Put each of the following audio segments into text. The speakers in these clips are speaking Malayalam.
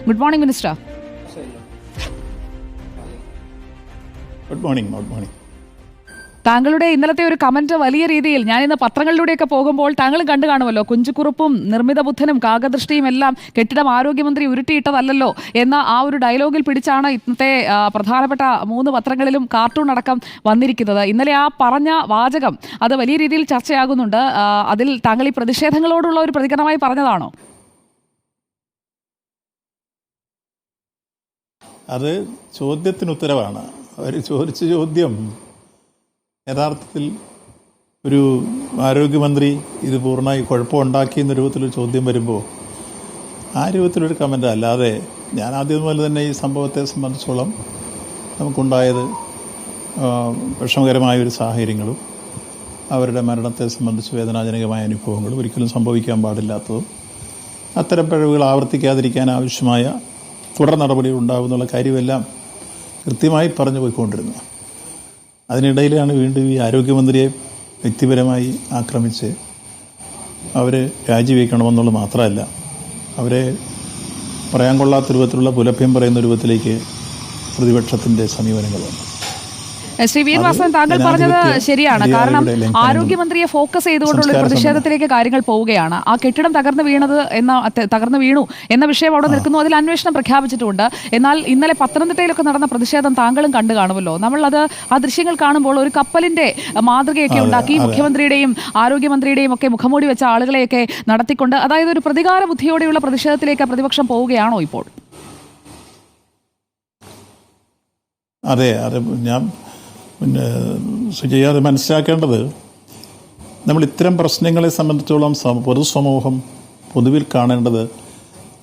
Good morning minister. Good morning. താങ്കളുടെ ഇന്നലത്തെ ഒരു കമന്റ് വലിയ രീതിയിൽ ഞാൻ ഇന്ന് പത്രങ്ങളിലൂടെയൊക്കെ പോകുമ്പോൾ താങ്കളും കണ്ടു കാണുമല്ലോ. കുഞ്ചുകുറുപ്പും നിർമ്മിത ബുദ്ധനും കാകദൃഷ്ടിയും എല്ലാം കെട്ടിടം ആരോഗ്യമന്ത്രി ഉരുട്ടിയിട്ടതല്ലോ എന്ന ആ ഒരു ഡയലോഗിൽ പിടിച്ചാണ് ഇന്നത്തെ പ്രധാനപ്പെട്ട 3 പത്രങ്ങളിലും കാർട്ടൂൺ അടക്കം വന്നിരിക്കുന്നത്. ഇന്നലെ ആ പറഞ്ഞ വാചകം അത് വലിയ രീതിയിൽ ചർച്ചയാകുന്നുണ്ട്. അതിൽ താങ്കൾ ഈ പ്രതിഷേധങ്ങളോടുള്ള ഒരു പ്രതികരണമായി പറഞ്ഞതാണോ? അത് ചോദ്യത്തിന് ഉത്തരവാണ്. അവർ ചോദിച്ച ചോദ്യം യഥാർത്ഥത്തിൽ ഒരു ആരോഗ്യമന്ത്രി ഇത് പൂർണ്ണമായി കുഴപ്പമുണ്ടാക്കിയെന്ന രൂപത്തിലൊരു ചോദ്യം വരുമ്പോൾ ആ രൂപത്തിലൊരു കമൻ്റ് അല്ലാതെ ഞാൻ ആദ്യം മുതൽ തന്നെ ഈ സംഭവത്തെ സംബന്ധിച്ചോളം നമുക്കുണ്ടായത് വിഷമകരമായൊരു സാഹചര്യങ്ങളും അവരുടെ മരണത്തെ സംബന്ധിച്ച് വേദനാജനകമായ അനുഭവങ്ങളും ഒരിക്കലും സംഭവിക്കാൻ പാടില്ലാത്തതും അത്തരം പിഴവുകൾ ആവർത്തിക്കാതിരിക്കാൻ ആവശ്യമായ തുടർ നടപടികൾ ഉണ്ടാകുന്നുള്ള കാര്യമെല്ലാം കൃത്യമായി പറഞ്ഞു പോയിക്കൊണ്ടിരുന്നു. അതിനിടയിലാണ് വീണ്ടും ഈ ആരോഗ്യമന്ത്രിയെ വ്യക്തിപരമായി ആക്രമിച്ച് അവരെ രാജിവെക്കണമെന്നുള്ളത് മാത്രമല്ല, അവരെ പറയാൻ കൊള്ളാത്ത രൂപത്തിലുള്ള പുലഭ്യം പറയുന്ന രൂപത്തിലേക്ക് പ്രതിപക്ഷത്തിൻ്റെ സമീപനങ്ങളുണ്ട്. ശ്രീ വി. വാസവൻ, താങ്കൾ പറഞ്ഞത് ശരിയാണ്. കാരണം ആരോഗ്യമന്ത്രിയെ ഫോക്കസ് ചെയ്തുകൊണ്ടുള്ള പ്രതിഷേധത്തിലേക്ക് കാര്യങ്ങൾ പോവുകയാണ്. ആ കെട്ടിടം തകർന്നു വീണു എന്ന വിഷയം അവിടെ നിൽക്കുന്നു. അതിൽ അന്വേഷണം പ്രഖ്യാപിച്ചിട്ടുണ്ട്. എന്നാൽ ഇന്നലെ പത്തനംതിട്ടയിലൊക്കെ നടന്ന പ്രതിഷേധം താങ്കളും കണ്ടു കാണുമല്ലോ. നമ്മളത് ആ ദൃശ്യങ്ങൾ കാണുമ്പോൾ ഒരു കപ്പലിന്റെ മാതൃകയൊക്കെ ഉണ്ടാക്കി മുഖ്യമന്ത്രിയുടെയും ആരോഗ്യമന്ത്രിയുടെയും ഒക്കെ മുഖംമൂടി വെച്ച ആളുകളെയൊക്കെ നടത്തിക്കൊണ്ട്, അതായത് ഒരു പ്രതികാര ബുദ്ധിയോടെയുള്ള പ്രതിഷേധത്തിലേക്ക് പ്രതിപക്ഷം പോവുകയാണോ ഇപ്പോൾ? അതെ, ഞാൻ സുജയ, അത് മനസ്സിലാക്കേണ്ടത്, നമ്മൾ ഇത്തരം പ്രശ്നങ്ങളെ സംബന്ധിച്ചോളം പൊതുസമൂഹം പൊതുവിൽ കാണേണ്ടത്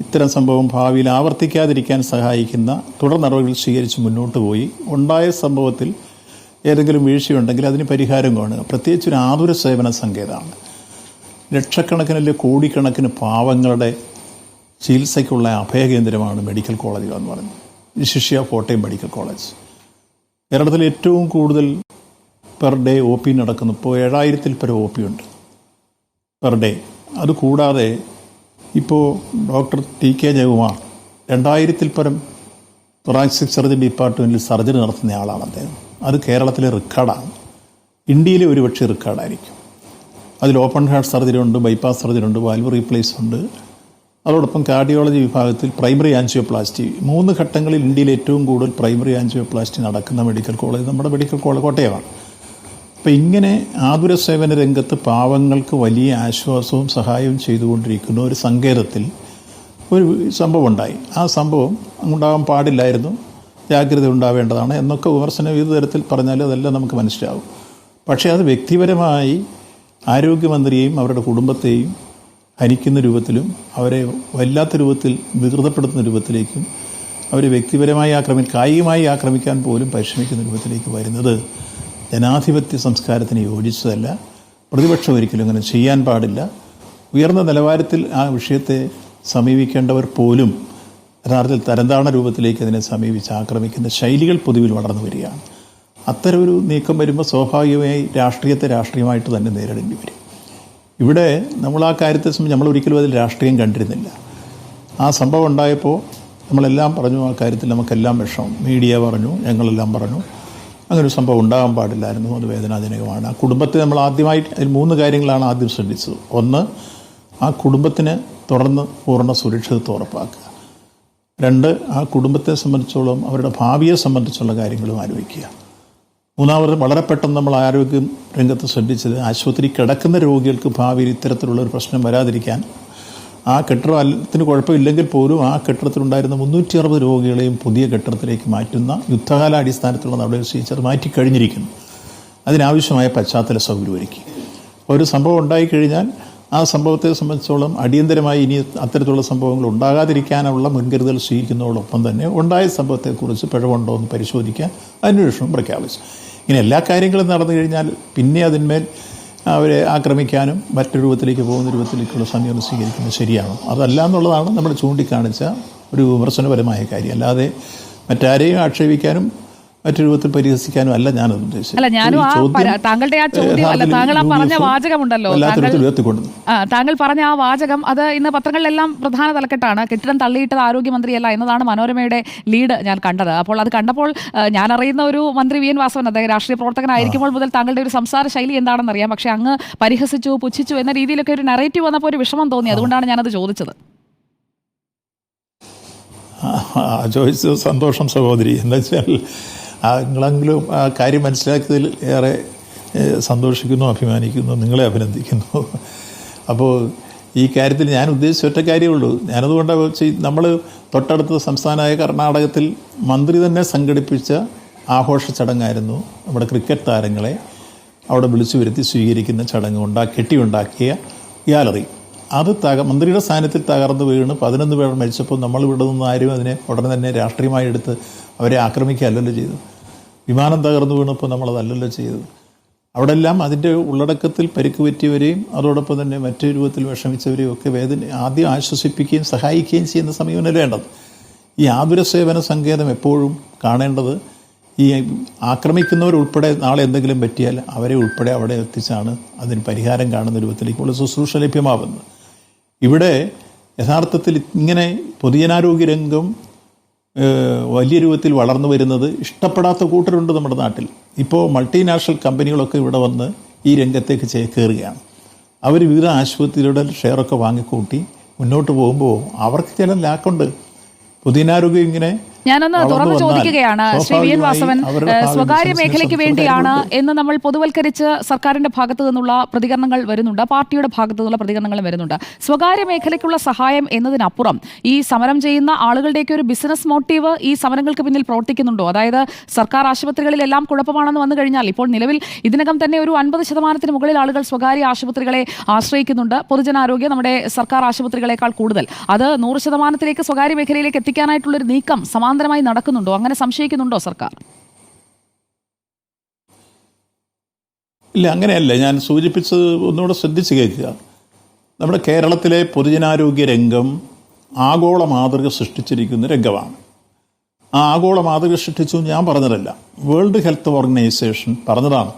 ഇത്തരം സംഭവം ഭാവിയിൽ ആവർത്തിക്കാതിരിക്കാൻ സഹായിക്കുന്ന തുടർ നടപടികൾ സ്വീകരിച്ച് മുന്നോട്ട് പോയി ഉണ്ടായ സംഭവത്തിൽ ഏതെങ്കിലും വീഴ്ചയുണ്ടെങ്കിൽ അതിന് പരിഹാരം കാണുക. പ്രത്യേകിച്ച് ഒരു ആതുര സേവന സങ്കേതമാണ്. ലക്ഷക്കണക്കിന് കോടിക്കണക്കിന് പാവങ്ങളുടെ ചികിത്സയ്ക്കുള്ള അഭയകേന്ദ്രമാണ് മെഡിക്കൽ കോളേജുകൾ എന്ന് പറയുന്നത്. വിശിഷ്യ കോട്ടയം മെഡിക്കൽ കോളേജ് കേരളത്തിൽ ഏറ്റവും കൂടുതൽ പെർ ഡേ ഒ പി നടക്കുന്നു. ഇപ്പോൾ 7000-ൽ പരം ഒ പി ഉണ്ട് പെർ ഡേ. അതുകൂടാതെ ഇപ്പോൾ ഡോക്ടർ TK ജയകുമാർ 2000-ൽ പരം തൊറാക്സിക് സർജറി ഡിപ്പാർട്ട്മെൻറ്റിൽ സർജറി നടത്തുന്ന ആളാണ് അദ്ദേഹം. അത് കേരളത്തിലെ റെക്കോർഡാണ്, ഇന്ത്യയിലെ ഒരുപക്ഷെ റെക്കോർഡായിരിക്കും. അതിൽ ഓപ്പൺ ഹാർട്ട് സർജറി ഉണ്ട്, ബൈപ്പാസ് സർജറി ഉണ്ട്, വാൽവ് റീപ്ലേസ് ഉണ്ട്. അതോടൊപ്പം കാർഡിയോളജി വിഭാഗത്തിൽ പ്രൈമറി ആൻജിയോപ്ലാസ്റ്റി 3 ഘട്ടങ്ങളിൽ ഇന്ത്യയിൽ ഏറ്റവും കൂടുതൽ പ്രൈമറി ആൻജിയോപ്ലാസ്റ്റി നടക്കുന്ന മെഡിക്കൽ കോളേജ് നമ്മുടെ മെഡിക്കൽ കോളേജ് കോട്ടയമാണ്. അപ്പോൾ ഇങ്ങനെ ആതുര സേവന രംഗത്ത് പാവങ്ങൾക്ക് വലിയ ആശ്വാസവും സഹായവും ചെയ്തുകൊണ്ടിരിക്കുന്ന ഒരു സങ്കേതത്തിൽ ഒരു സംഭവം ഉണ്ടായി. ആ സംഭവം ഉണ്ടാകാൻ പാടില്ലായിരുന്നു, ജാഗ്രത ഉണ്ടാവേണ്ടതാണ് എന്നൊക്കെ വിമർശനം ഏത് തരത്തിൽ പറഞ്ഞാലും അതെല്ലാം നമുക്ക് മനസ്സിലാവും. പക്ഷേ അത് വ്യക്തിപരമായി ആരോഗ്യമന്ത്രിയെയും അവരുടെ കുടുംബത്തെയും ഹനിക്കുന്ന രൂപത്തിലും അവരെ വല്ലാത്ത രൂപത്തിൽ വികൃതപ്പെടുത്തുന്ന രൂപത്തിലേക്കും അവരെ വ്യക്തിപരമായി കായികമായി ആക്രമിക്കാൻ പോലും പരിശ്രമിക്കുന്ന രൂപത്തിലേക്ക് വരുന്നത് ജനാധിപത്യ സംസ്കാരത്തിന് യോജിച്ചതല്ല. പ്രതിപക്ഷം ഒരിക്കലും അങ്ങനെ ചെയ്യാൻ പാടില്ല. ഉയർന്ന നിലവാരത്തിൽ ആ വിഷയത്തെ സമീപിക്കേണ്ടവർ പോലും യഥാർത്ഥത്തിൽ തരംതാണ രൂപത്തിലേക്ക് അതിനെ സമീപിച്ച് ആക്രമിക്കുന്ന ശൈലികൾ പൊതുവിൽ വളർന്നു വരികയാണ്. അത്തരമൊരു നീക്കം വരുമ്പോൾ സ്വാഭാവികമായി രാഷ്ട്രീയത്തെ രാഷ്ട്രീയമായിട്ട് തന്നെ നേരിടേണ്ടി വരും. ഇവിടെ നമ്മൾ ആ കാര്യത്തെ സംബന്ധിച്ച് നമ്മൾ ഒരിക്കലും അതിൽ രാഷ്ട്രീയം കണ്ടിരുന്നില്ല. ആ സംഭവം ഉണ്ടായപ്പോൾ നമ്മളെല്ലാം പറഞ്ഞു, ആ കാര്യത്തിൽ നമുക്കെല്ലാം വിഷമം. മീഡിയ പറഞ്ഞു, ഞങ്ങളെല്ലാം പറഞ്ഞു, അങ്ങനൊരു സംഭവം ഉണ്ടാകാൻ പാടില്ലായിരുന്നു, അത് വേദനാജനകമാണ്. ആ കുടുംബത്തെ നമ്മൾ ആദ്യമായിട്ട് അതിൽ 3 കാര്യങ്ങളാണ് ആദ്യം ശ്രദ്ധിച്ചത്. ഒന്ന്, ആ കുടുംബത്തിന് തുടർന്ന് പൂർണ്ണ സുരക്ഷിതത്വം ഉറപ്പാക്കുക. 2, ആ കുടുംബത്തെ സംബന്ധിച്ചോളം അവരുടെ ഭാവിയെ സംബന്ധിച്ചുള്ള കാര്യങ്ങളും ആലോചിക്കുക. 3ാമത്, വളരെ പെട്ടെന്ന് നമ്മൾ ആരോഗ്യം രംഗത്ത് ശ്രദ്ധിച്ചത് ആശുപത്രി കിടക്കുന്ന രോഗികൾക്ക് ഭാവിയിൽ ഇത്തരത്തിലുള്ളൊരു പ്രശ്നം വരാതിരിക്കാൻ ആ കെട്ടിടത്തിന് കുഴപ്പമില്ലെങ്കിൽ പോലും ആ കെട്ടിടത്തിലുണ്ടായിരുന്ന 360 രോഗികളെയും പുതിയ കെട്ടിടത്തിലേക്ക് മാറ്റുന്ന യുദ്ധകാലാടിസ്ഥാനത്തിലുള്ള നടപടി സ്വീകരിച്ചത് മാറ്റിക്കഴിഞ്ഞിരിക്കുന്നു. അതിനാവശ്യമായ പശ്ചാത്തല സൗകര്യം ഒരുക്കി. ഒരു സംഭവം ഉണ്ടായിക്കഴിഞ്ഞാൽ ആ സംഭവത്തെ സംബന്ധിച്ചോളം അടിയന്തരമായി ഇനി അത്തരത്തിലുള്ള സംഭവങ്ങൾ ഉണ്ടാകാതിരിക്കാനുള്ള മുൻകരുതൽ സ്വീകരിക്കുന്നതോടൊപ്പം തന്നെ ഉണ്ടായ സംഭവത്തെക്കുറിച്ച് പിഴവുണ്ടോ എന്ന് പരിശോധിക്കാൻ അന്വേഷണം പ്രഖ്യാപിച്ചു. ഇങ്ങനെ എല്ലാ കാര്യങ്ങളും നടന്നു കഴിഞ്ഞാൽ പിന്നെ അതിന്മേൽ അവരെ ആക്രമിക്കാനും മറ്റൊരു രൂപത്തിലേക്ക് പോകുന്ന രൂപത്തിലേക്കുള്ള സമീപനം സ്വീകരിക്കുന്നത് ശരിയാണോ? അതല്ല എന്നുള്ളതാണ് നമ്മൾ ചൂണ്ടിക്കാണിച്ച ഒരു വിമർശനപരമായ കാര്യം. അല്ലാതെ മറ്റാരെയും ആക്ഷേപിക്കാനും മറ്റു രൂപത്തിൽ പരിഹസിക്കാനും അല്ല ഞാനത് ഉദ്ദേശിച്ചത്. അല്ല, ഞാനും താങ്കളുടെ ആ ചോദ്യം അല്ല, താങ്കൾ ആ പറഞ്ഞ വാചകമുണ്ടല്ലോ, താങ്കൾ പറഞ്ഞ ആ വാചകം അത് ഇന്ന് പത്രങ്ങളിലെല്ലാം പ്രധാന തലക്കെട്ടാണ്. കെട്ടിടം തള്ളിയിട്ടത് ആരോഗ്യമന്ത്രിയല്ല എന്നതാണ് മനോരമയുടെ ലീഡ് ഞാൻ കണ്ടത്. അപ്പോൾ അത് കണ്ടപ്പോൾ ഞാൻ അറിയുന്ന ഒരു മന്ത്രി വി എൻ വാസവൻ, അദ്ദേഹം രാഷ്ട്രീയ പ്രവർത്തകനായിരിക്കുമ്പോൾ മുതൽ താങ്കളുടെ ഒരു സംസാര ശൈലി എന്താണെന്ന് അറിയാം. പക്ഷെ അങ്ങ് പരിഹസിച്ചു, പുച്ഛിച്ചു എന്ന രീതിയിലൊക്കെ ഒരു നറേറ്റീവ് വന്നപ്പോൾ ഒരു വിഷമം തോന്നി. അതുകൊണ്ടാണ് ഞാനത് ചോദിച്ചത്. ചോദിച്ചത് സന്തോഷം സഹോദരി. എന്താ വെച്ചാൽ നിങ്ങളെങ്കിലും ആ കാര്യം മനസ്സിലാക്കിയതിൽ ഏറെ സന്തോഷിക്കുന്നു, അഭിമാനിക്കുന്നു, നിങ്ങളെ അഭിനന്ദിക്കുന്നു. അപ്പോൾ ഈ കാര്യത്തിൽ ഞാൻ ഉദ്ദേശിച്ച ഒറ്റ കാര്യമുള്ളൂ. ഞാനതുകൊണ്ടാണ് നമ്മൾ തൊട്ടടുത്ത സംസ്ഥാനമായ കർണാടകത്തിൽ മന്ത്രി തന്നെ സംഘടിപ്പിച്ച ആഘോഷ ചടങ്ങായിരുന്നു നമ്മുടെ ക്രിക്കറ്റ് താരങ്ങളെ അവിടെ വിളിച്ചു വരുത്തി സ്വീകരിക്കുന്ന ചടങ്ങ് കെട്ടിയുണ്ടാക്കിയ ഗ്യാലറി. അത് മന്ത്രിയുടെ സ്ഥാനത്തിൽ തകർന്നു വീണ് 11 പേർ മരിച്ചപ്പോൾ നമ്മൾ ഇവിടെ നിന്ന് ആരും അതിനെ ഉടനെ തന്നെ രാഷ്ട്രീയമായി എടുത്ത് അവരെ ആക്രമിക്കുകയല്ലല്ലോ ചെയ്തത്. വിമാനം തകർന്നു വീണപ്പോൾ നമ്മളതല്ലല്ലോ ചെയ്തത്. അവിടെ എല്ലാം അതിൻ്റെ ഉള്ളടക്കത്തിൽ പരിക്ക് പറ്റിയവരെയും അതോടൊപ്പം തന്നെ മറ്റു രൂപത്തിൽ വിഷമിച്ചവരെയും ഒക്കെ ആദ്യം ആശ്വസിപ്പിക്കുകയും സഹായിക്കുകയും ചെയ്യുന്ന സമീപനം വേണ്ടത്. ഈ ആതുര സേവന സങ്കേതം എപ്പോഴും കാണേണ്ടത് ഈ ആക്രമിക്കുന്നവരുൾപ്പെടെ നാളെ എന്തെങ്കിലും പറ്റിയാൽ അവരെ ഉൾപ്പെടെ അവിടെ എത്തിച്ചാണ് അതിന് പരിഹാരം കാണുന്ന രൂപത്തിലേക്കുള്ള ശുശ്രൂഷ ലഭ്യമാവുന്നത്. ഇവിടെ യഥാർത്ഥത്തിൽ ഇങ്ങനെ പൊതുജനാരോഗ്യ രംഗം വലിയ രൂപത്തിൽ വളർന്നു വരുന്നത് ഇഷ്ടപ്പെടാത്ത കൂട്ടരുണ്ട് നമ്മുടെ നാട്ടിൽ. ഇപ്പോൾ മൾട്ടിനാഷണൽ കമ്പനികളൊക്കെ ഇവിടെ വന്ന് ഈ രംഗത്തേക്ക് കയറുകയാണ്. അവർ വിവിധ ആശുപത്രികളുടെ ഷെയറൊക്കെ വാങ്ങിക്കൂട്ടി മുന്നോട്ട് പോകുമ്പോൾ അവർക്ക് ചില ലാക്കുണ്ട്. പൊതുജനാരോഗ്യം ഇങ്ങനെ ഞാനൊന്ന് തുറന്നു ചോദിക്കുകയാണ്, ശ്രീ വി എൻ വാസവൻ, സ്വകാര്യ മേഖലയ്ക്ക് വേണ്ടിയാണ് എന്ന് നമ്മൾ പൊതുവൽക്കരിച്ച് സർക്കാരിന്റെ ഭാഗത്തു നിന്നുള്ള പ്രതികരണങ്ങൾ വരുന്നുണ്ട്, പാർട്ടിയുടെ ഭാഗത്തു നിന്നുള്ള പ്രതികരണങ്ങൾ വരുന്നുണ്ട്. സ്വകാര്യ മേഖലയ്ക്കുള്ള സഹായം എന്നതിനപ്പുറം ഈ സമരം ചെയ്യുന്ന ആളുകളുടെയൊക്കെ ഒരു ബിസിനസ് മോട്ടീവ് ഈ സമരങ്ങൾക്ക് പിന്നിൽ പ്രവർത്തിക്കുന്നുണ്ടോ? അതായത് സർക്കാർ ആശുപത്രികളിലെല്ലാം കുഴപ്പമാണെന്ന് വന്നു കഴിഞ്ഞാൽ ഇപ്പോൾ നിലവിൽ ഇതിനകം തന്നെ ഒരു 50% മുകളിൽ ആളുകൾ സ്വകാര്യ ആശുപത്രികളെ ആശ്രയിക്കുന്നുണ്ട്. പൊതുജനാരോഗ്യം നമ്മുടെ സർക്കാർ ആശുപത്രികളെക്കാൾ കൂടുതൽ. അത് 100% സ്വകാര്യ മേഖലയിലേക്ക് എത്തിക്കാനായിട്ടുള്ളൊരു നീക്കം സമാന്തരമായി നടക്കുന്നുണ്ടോ? അങ്ങനെ സംശയിക്കുന്നുണ്ടോ സർക്കാർ? ഇല്ല, അങ്ങനെയല്ല. ഞാൻ സൂചിപ്പിച്ചത് ഒന്നുകൂടെ ശ്രദ്ധിച്ച് കേൾക്കുക. നമ്മുടെ കേരളത്തിലെ പൊതുജനാരോഗ്യ രംഗം ആഗോള മാതൃക സൃഷ്ടിച്ചിരിക്കുന്ന രംഗമാണ്. ആ ആഗോള മാതൃക സൃഷ്ടിച്ചു ഞാൻ പറഞ്ഞതല്ല, വേൾഡ് ഹെൽത്ത് ഓർഗനൈസേഷൻ പറഞ്ഞതാണ്.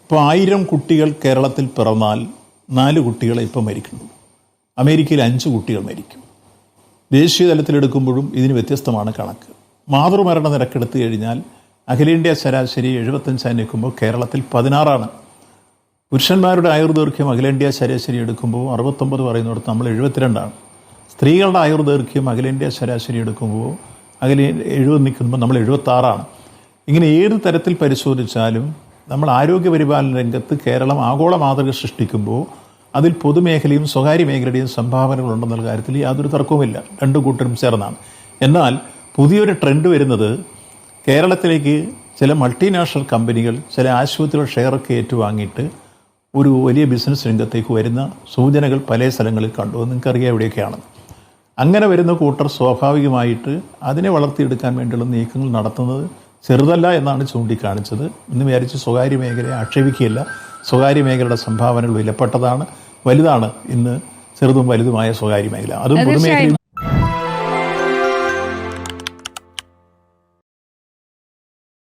ഇപ്പോൾ 1000 കുട്ടികൾ കേരളത്തിൽ പിറന്നാൽ 4 കുട്ടികളെ ഇപ്പോൾ മരിക്കുന്നു. അമേരിക്കയിൽ 5 കുട്ടികൾ മരിക്കും. ദേശീയ തലത്തിലെടുക്കുമ്പോഴും ഇതിന് വ്യത്യസ്തമാണ് കണക്ക്. മാതൃമരണ നിരക്കെടുത്തു കഴിഞ്ഞാൽ അഖിലേന്ത്യാ ശരാശരി 75 നിൽക്കുമ്പോൾ കേരളത്തിൽ 16ആണ്. പുരുഷന്മാരുടെ ആയുർദൈർഘ്യം അഖിലേന്ത്യാ ശരാശരി എടുക്കുമ്പോൾ 69 പറയുന്നിടത്ത് നമ്മൾ 72ആണ്. സ്ത്രീകളുടെ ആയുർദൈർഘ്യം അഖിലേന്ത്യാ ശരാശരി എടുക്കുമ്പോൾ 70 നിൽക്കുമ്പോൾ നമ്മൾ 76ആണ്. ഇങ്ങനെ ഏത് തരത്തിൽ പരിശോധിച്ചാലും നമ്മൾ ആരോഗ്യ പരിപാലന രംഗത്ത് കേരളം ആഗോള മാതൃക സൃഷ്ടിക്കുമ്പോൾ അതിൽ പൊതുമേഖലയും സ്വകാര്യ മേഖലയുടെയും സംഭാവനകളുണ്ടെന്നുള്ള കാര്യത്തിൽ യാതൊരു തർക്കവുമില്ല. 2 കൂട്ടരും ചേർന്നാണ്. എന്നാൽ പുതിയൊരു ട്രെൻഡ് വരുന്നത് കേരളത്തിലേക്ക് ചില മൾട്ടിനാഷണൽ കമ്പനികൾ ചില ആശുപത്രികൾ ഷെയറൊക്കെ ഏറ്റുവാങ്ങിയിട്ട് ഒരു വലിയ ബിസിനസ് രംഗത്തേക്ക് വരുന്ന സൂചനകൾ പല സ്ഥലങ്ങളിൽ കണ്ടു. നിങ്ങൾക്കറിയാം എവിടെയൊക്കെയാണ്. അങ്ങനെ വരുന്ന കൂട്ടർ സ്വാഭാവികമായിട്ട് അതിനെ വളർത്തിയെടുക്കാൻ വേണ്ടിയുള്ള നീക്കങ്ങൾ നടത്തുന്നത് ചെറുതല്ല എന്നാണ് ചൂണ്ടിക്കാണിച്ചത്. ഇന്ന് വിചാരിച്ച് സ്വകാര്യ മേഖലയെ ആക്ഷേപിക്കുകയില്ല. സ്വകാര്യ മേഖലയുടെ സംഭാവനകൾ വിലപ്പെട്ടതാണ്, വലുതാണ്. ഇന്ന് ചെറുതും വലുതുമായ സ്വകാര്യ മേഖല, അതും പൊതുമേഖലയും